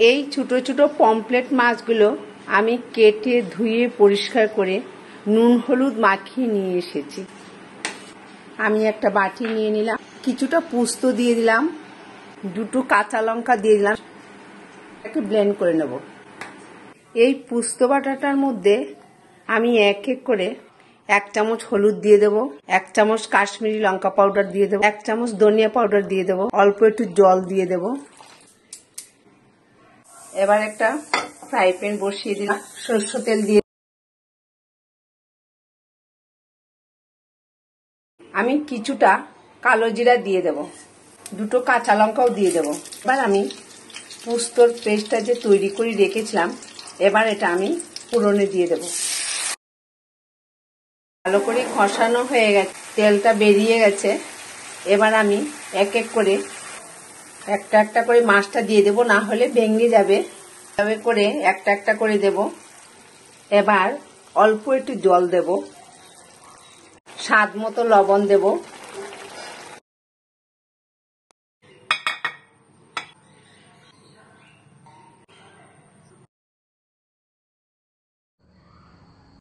এই ছোট ছোট পমফ্রেট মাছগুলো আমি কেটে ধুয়ে পরিষ্কার করে নুন হলুদ মাখিয়ে নিয়ে এসেছি। আমি একটা বাটি নিয়ে নিলাম, কিছুটা পোস্ত দিয়ে দিলাম, দুটো কাঁচা লঙ্কা দিয়ে দিলাম, একটু ব্লেন্ড করে নেব। এই পোস্ত বাটাটার মধ্যে আমি এক এক করে 1 চামচ হলুদ দিয়ে দেব, 1 চামচ কাশ্মীরি লঙ্কা পাউডার দিয়ে দেব, 1 চামচ ধনিয়া পাউডার দিয়ে দেব, অল্প একটু জল দিয়ে দেব। এবার একটা ফ্রাই প্যান বসিয়ে দিলাম, সরষের তেল দিয়ে আমি কিছুটা কালো জিরা দিয়ে দেব, দুটো কাঁচা লঙ্কাও দিয়ে দেব। এবার আমি পোস্তর পেস্টটা যে তৈরি করে রেখেছিলাম, এবার এটা আমি ফোড়নে দিয়ে দেব। ভালো করে কষানো হয়ে গেছে, তেলটা বেরিয়ে গেছে। এবার আমি এক এক করে একটা একটা করে মাছটা দিয়ে দেব, না হলে ভেঙে যাবে। এভাবে করে একটা একটা করে দেব। এবার অল্প একটু জল দেব, স্বাদ মতো লবণ দেব।